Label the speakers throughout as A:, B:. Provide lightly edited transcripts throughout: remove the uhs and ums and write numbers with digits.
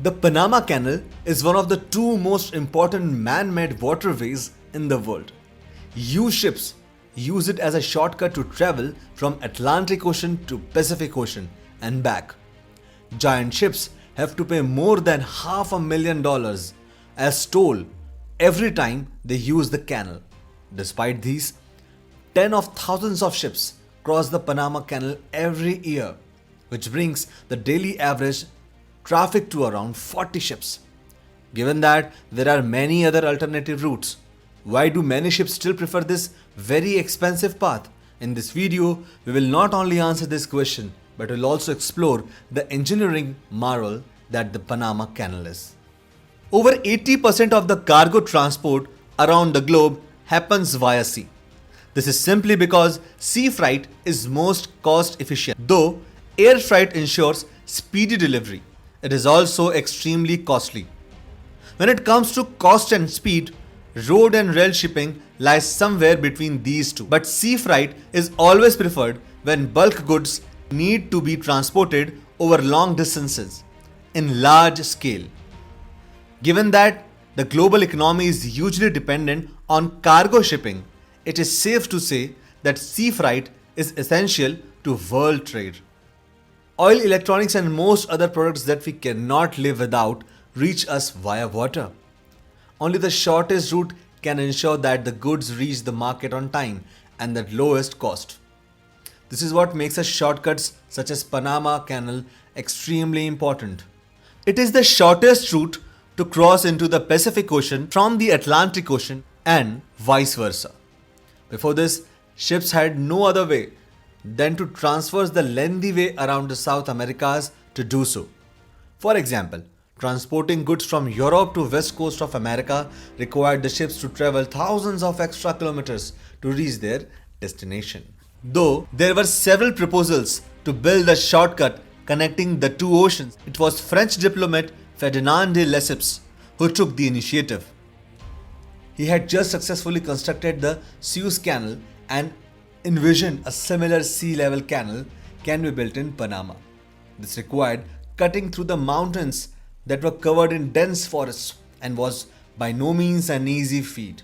A: The Panama Canal is one of the two most important man-made waterways in the world. Huge ships use it as a shortcut to travel from Atlantic Ocean to Pacific Ocean and back. Giant ships have to pay more than $500,000 as toll every time they use the canal. Despite these, tens of thousands of ships cross the Panama Canal every year, which brings the daily average traffic to around 40 ships. Given that there are many other alternative routes, why do many ships still prefer this very expensive path? In this video, we will not only answer this question, but will also explore the engineering marvel that the Panama Canal is. Over 80% of the cargo transport around the globe happens via sea. This is simply because sea freight is most cost efficient. Though air freight ensures speedy delivery, it is also extremely costly. When it comes to cost and speed, road and rail shipping lies somewhere between these two. But sea freight is always preferred when bulk goods need to be transported over long distances in large scale. Given that the global economy is hugely dependent on cargo shipping, it is safe to say that sea freight is essential to world trade. Oil, electronics and most other products that we cannot live without reach us via water. Only the shortest route can ensure that the goods reach the market on time and at lowest cost. This is what makes us shortcuts such as Panama Canal extremely important. It is the shortest route to cross into the Pacific Ocean from the Atlantic Ocean and vice versa. Before this, ships had no other way than to traverse the lengthy way around the South Americas to do so. For example, transporting goods from Europe to west coast of America required the ships to travel thousands of extra kilometers to reach their destination. Though there were several proposals to build a shortcut connecting the two oceans, it was French diplomat Ferdinand de Lesseps who took the initiative. He had just successfully constructed the Suez Canal and envisioned a similar sea level canal can be built in Panama. This required cutting through the mountains that were covered in dense forests and was by no means an easy feat.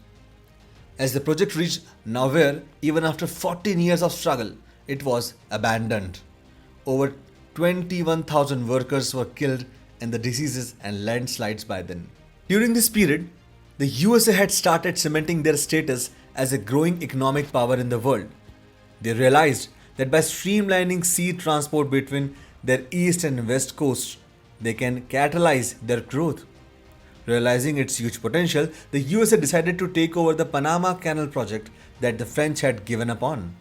A: As the project reached nowhere, even after 14 years of struggle, it was abandoned. Over 21,000 workers were killed in the diseases and landslides by then. During this period, the USA had started cementing their status as a growing economic power in the world. They realized that by streamlining sea transport between their east and west coasts, they can catalyze their growth. Realizing its huge potential, the USA decided to take over the Panama Canal project that the French had given up on.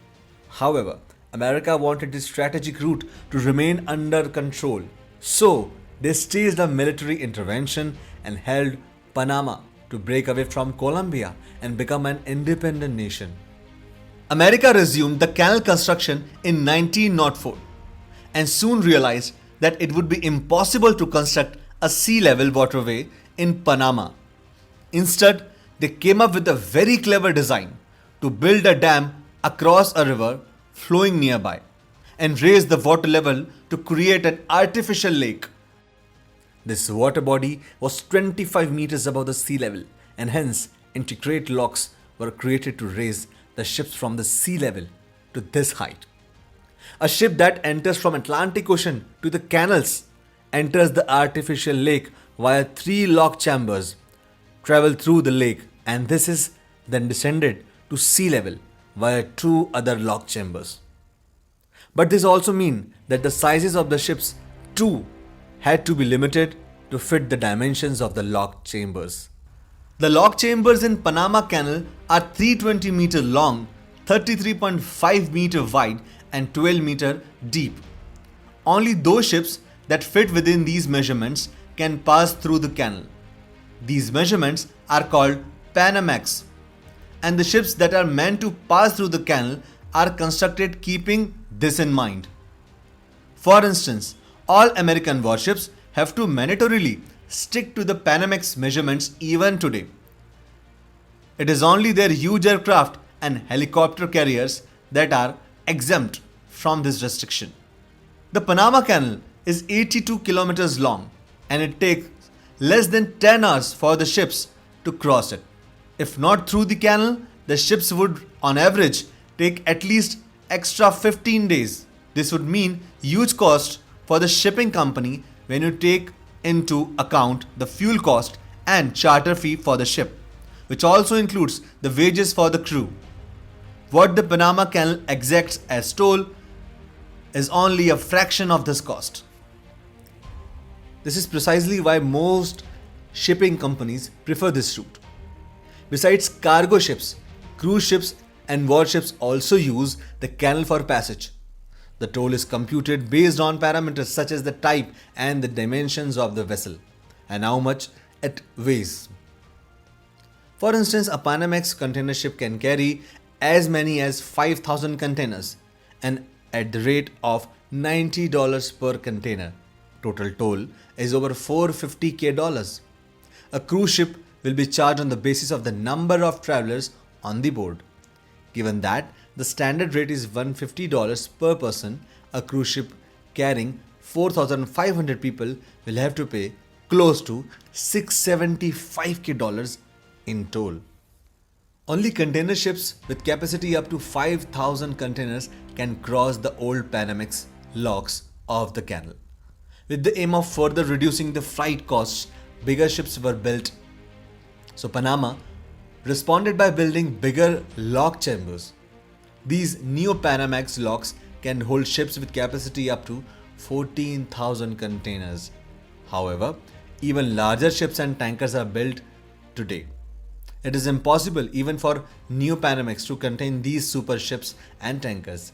A: However, America wanted this strategic route to remain under control. So, they staged a military intervention and held Panama to break away from Colombia and become an independent nation. America resumed the canal construction in 1904 and soon realized that it would be impossible to construct a sea-level waterway in Panama. Instead, they came up with a very clever design to build a dam across a river flowing nearby and raise the water level to create an artificial lake. This water body was 25 meters above the sea level, and hence intricate locks were created to raise the ships from the sea level to this height. A ship that enters from Atlantic Ocean to the canals enters the artificial lake via 3 lock chambers, travel through the lake, and this is then descended to sea level via 2 other lock chambers. But this also means that the sizes of the ships too had to be limited to fit the dimensions of the lock chambers. The lock chambers in Panama Canal are 320 meter long, 33.5 meter wide and 12 meter deep. Only those ships that fit within these measurements can pass through the canal. These measurements are called Panamax, and the ships that are meant to pass through the canal are constructed keeping this in mind. For instance, all American warships have to mandatorily stick to the Panamax measurements even today. It is only their huge aircraft and helicopter carriers that are exempt from this restriction. The Panama Canal is 82 kilometers long, and it takes less than 10 hours for the ships to cross it. If not through the canal, the ships would on average take at least extra 15 days. This would mean huge cost for the shipping company when you take into account the fuel cost and charter fee for the ship, which also includes the wages for the crew. What the Panama Canal exacts as toll is only a fraction of this cost. This is precisely why most shipping companies prefer this route. Besides cargo ships, cruise ships and warships also use the canal for passage. The toll is computed based on parameters such as the type and the dimensions of the vessel and how much it weighs. For instance, a Panamax container ship can carry as many as 5,000 containers and at the rate of $90 per container. Total toll is over $450k. A cruise ship will be charged on the basis of the number of travelers on the board. Given that the standard rate is $150 per person, a cruise ship carrying 4,500 people will have to pay close to $675k in toll. Only container ships with capacity up to 5,000 containers can cross the old Panamax locks of the canal. With the aim of further reducing the freight costs, bigger ships were built. So Panama responded by building bigger lock chambers. These new Panamax locks can hold ships with capacity up to 14,000 containers. However, even larger ships and tankers are built today. It is impossible even for new Panamax to contain these super ships and tankers.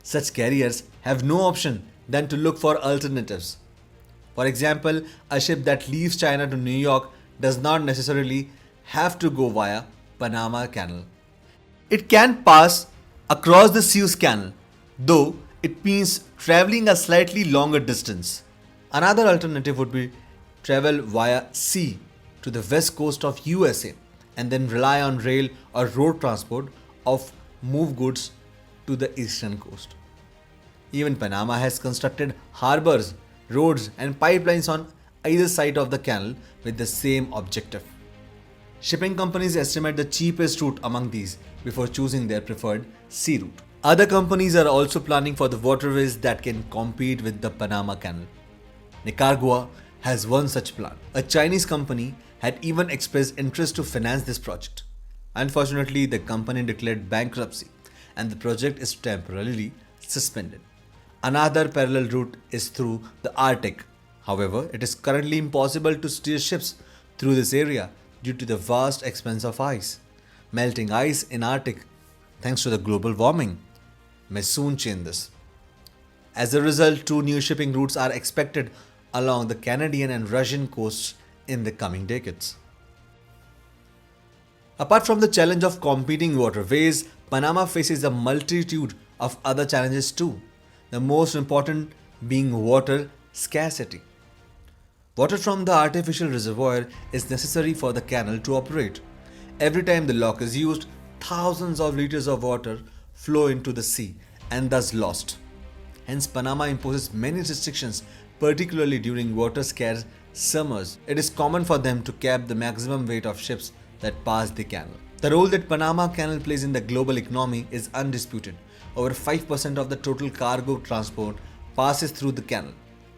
A: Such carriers have no option than to look for alternatives. For example, a ship that leaves China to New York does not necessarily have to go via Panama Canal. It can pass across the Suez Canal, though it means traveling a slightly longer distance. Another alternative would be travel via sea to the west coast of USA and then rely on rail or road transport of move goods to the eastern coast. Even Panama has constructed harbors, roads and pipelines on either side of the canal with the same objective. Shipping companies estimate the cheapest route among these before choosing their preferred sea route. Other companies are also planning for the waterways that can compete with the Panama Canal. Nicaragua has one such plan. A Chinese company had even expressed interest to finance this project. Unfortunately, the company declared bankruptcy and the project is temporarily suspended. Another parallel route is through the Arctic. However, it is currently impossible to steer ships through this area due to the vast expanse of ice. Melting ice in Arctic, thanks to the global warming, may soon change this. As a result, two new shipping routes are expected along the Canadian and Russian coasts in the coming decades. Apart from the challenge of competing waterways, Panama faces a multitude of other challenges too, the most important being water scarcity. Water from the artificial reservoir is necessary for the canal to operate. Every time the lock is used, thousands of liters of water flow into the sea and thus lost. Hence, Panama imposes many restrictions, particularly during water scarce summers. It is common for them to cap the maximum weight of ships that pass the canal. The role that Panama Canal plays in the global economy is undisputed. Over 5% of the total cargo transport passes through the canal.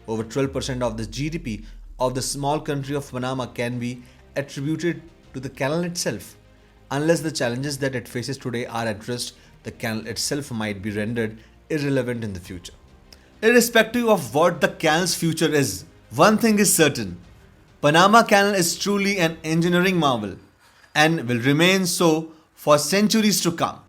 A: Over 12% of the GDP of the small country of Panama can be attributed to the canal itself. Unless the challenges that it faces today are addressed, the canal itself might be rendered irrelevant in the future. Irrespective of what the canal's future is, one thing is certain: Panama Canal is truly an engineering marvel and will remain so for centuries to come.